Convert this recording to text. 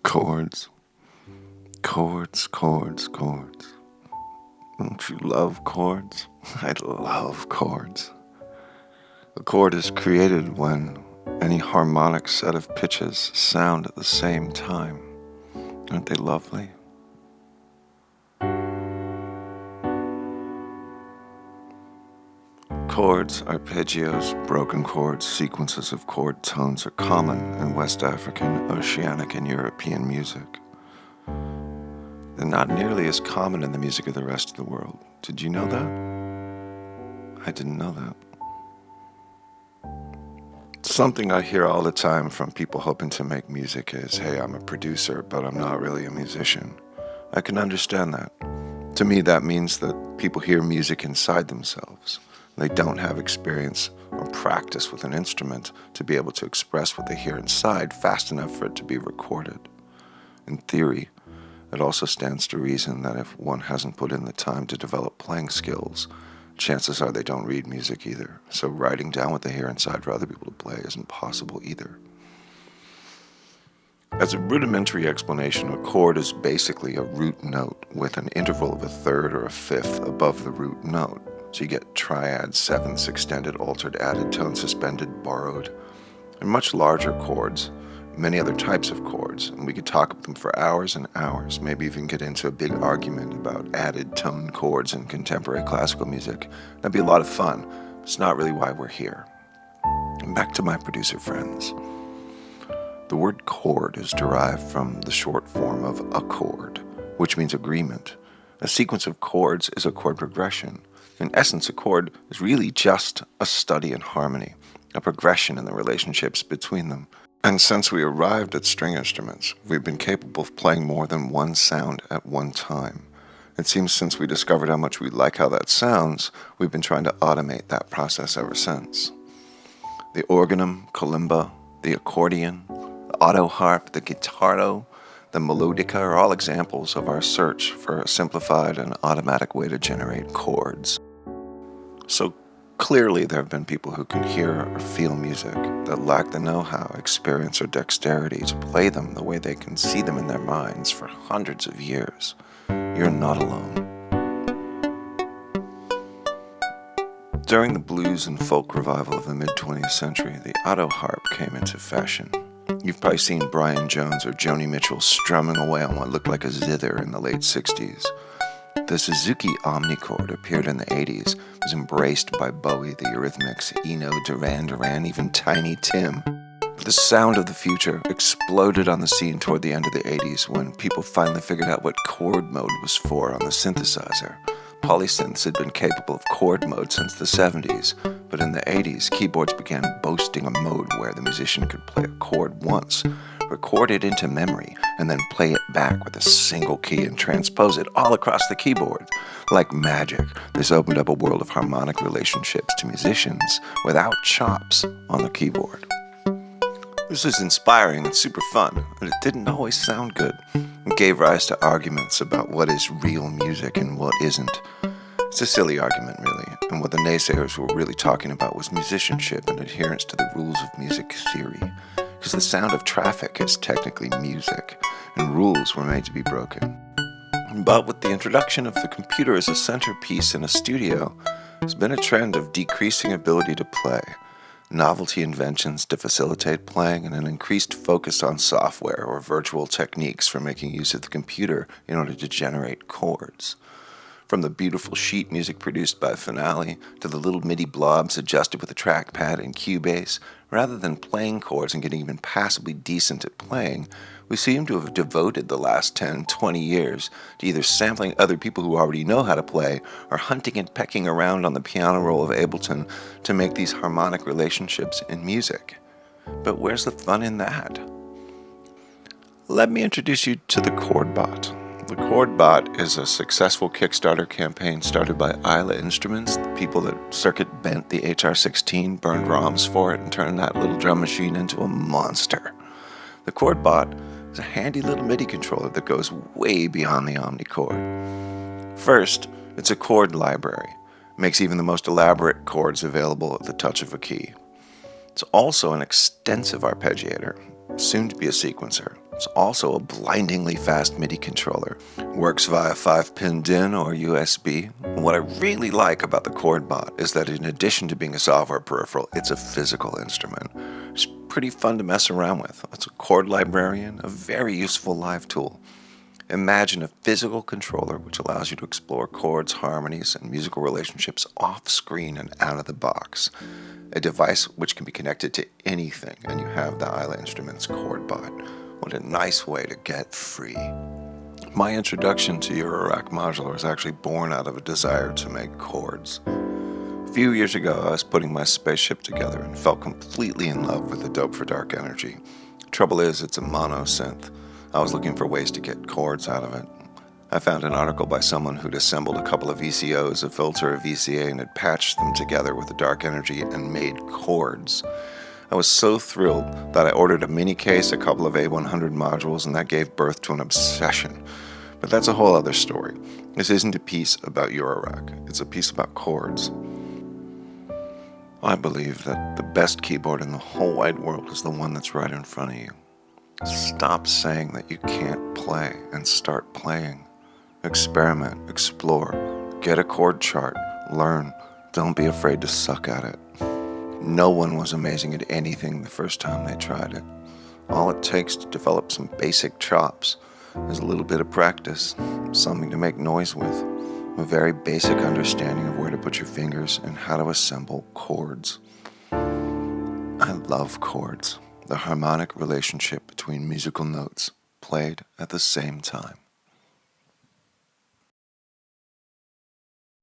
Chords, chords, chords, chords. Don't you love chords? I love chords. A chord is created when any harmonic set of pitches sound at the same time. Aren't they lovely? Chords, arpeggios, broken chords, sequences of chord tones are common in West African, Oceanic, and European music. They're not nearly as common in the music of the rest of the world. Did you know that? I didn't know that. Something I hear all the time from people hoping to make music is, hey, I'm a producer, but I'm not really a musician. I can understand that. To me, that means that people hear music inside themselves. They don't have experience or practice with an instrument to be able to express what they hear inside fast enough for it to be recorded. In theory, it also stands to reason that if one hasn't put in the time to develop playing skills, chances are they don't read music either. So writing down what they hear inside for other people to play isn't possible either. As a rudimentary explanation, a chord is basically a root note with an interval of a third or a fifth above the root note. So you get triads, sevenths, extended, altered, added, tone, suspended, borrowed, and much larger chords, many other types of chords, and we could talk about them for hours and hours, maybe even get into a big argument about added tone chords in contemporary classical music. That'd be a lot of fun. It's not really why we're here. And back to my producer friends. The word chord is derived from the short form of accord, which means agreement. A sequence of chords is a chord progression. In essence, a chord is really just a study in harmony, a progression in the relationships between them. And since we arrived at string instruments, we've been capable of playing more than one sound at one time. It seems since we discovered how much we like how that sounds, we've been trying to automate that process ever since. The organum, kalimba, the accordion, the auto harp, the guitardo, the melodica are all examples of our search for a simplified and automatic way to generate chords. So clearly there have been people who can hear or feel music that lack the know-how, experience, or dexterity to play them the way they can see them in their minds for hundreds of years. You're not alone. During the blues and folk revival of the mid-20th century, the auto harp came into fashion. You've probably seen Brian Jones or Joni Mitchell strumming away on what looked like a zither in the late 60s. The Suzuki omnichord appeared in the 80s, was embraced by Bowie, the Eurythmics, Eno, Duran Duran, even Tiny Tim. The sound of the future exploded on the scene toward the end of the 80s when people finally figured out what chord mode was for on the synthesizer. Polysynths had been capable of chord mode since the 70s, but in the 80s, keyboards began boasting a mode where the musician could play a chord once, record it into memory, and then play it back with a single key and transpose it all across the keyboard. Like magic, this opened up a world of harmonic relationships to musicians without chops on the keyboard. This was inspiring and super fun, but it didn't always sound good. It gave rise to arguments about what is real music and what isn't. It's a silly argument, really, and what the naysayers were really talking about was musicianship and adherence to the rules of music theory. Because the sound of traffic is technically music, and rules were made to be broken. But with the introduction of the computer as a centerpiece in a studio, there's been a trend of decreasing ability to play, novelty inventions to facilitate playing, and an increased focus on software or virtual techniques for making use of the computer in order to generate chords. From the beautiful sheet music produced by Finale to the little MIDI blobs adjusted with a trackpad and Cubase, rather than playing chords and getting even passably decent at playing, we seem to have devoted the last 10, 20 years to either sampling other people who already know how to play or hunting and pecking around on the piano roll of Ableton to make these harmonic relationships in music. But where's the fun in that? Let me introduce you to the Chord Bot. The Chord Bot is a successful Kickstarter campaign started by Isla Instruments, the people that circuit bent the HR-16, burned ROMs for it, and turned that little drum machine into a monster. The Chord Bot is a handy little MIDI controller that goes way beyond the omnichord. First, it's a chord library. It makes even the most elaborate chords available at the touch of a key. It's also an extensive arpeggiator, soon to be a sequencer. It's also a blindingly fast MIDI controller. Works via 5-pin DIN or USB. What I really like about the Chord Bot is that in addition to being a software peripheral, it's a physical instrument. It's pretty fun to mess around with. It's a chord librarian, a very useful live tool. Imagine a physical controller which allows you to explore chords, harmonies, and musical relationships off-screen and out of the box. A device which can be connected to anything, and you have the Isla Instruments Chord Bot. What a nice way to get free. My introduction to Eurorack Modular is actually born out of a desire to make chords. A few years ago, I was putting my spaceship together and fell completely in love with the Doepfer Dark Energy. Trouble is, it's a mono synth. I was looking for ways to get chords out of it. I found an article by someone who'd assembled a couple of VCOs, a filter, a VCA, and had patched them together with the Dark Energy and made chords. I was so thrilled that I ordered a mini case, a couple of A100 modules, and that gave birth to an obsession. But that's a whole other story. This isn't a piece about Eurorack. It's a piece about chords. I believe that the best keyboard in the whole wide world is the one that's right in front of you. Stop saying that you can't play and start playing. Experiment, explore, get a chord chart, learn. Don't be afraid to suck at it. No one was amazing at anything the first time they tried it. All it takes to develop some basic chops is a little bit of practice, something to make noise with, a very basic understanding of where to put your fingers and how to assemble chords. I love chords, the harmonic relationship between musical notes played at the same time.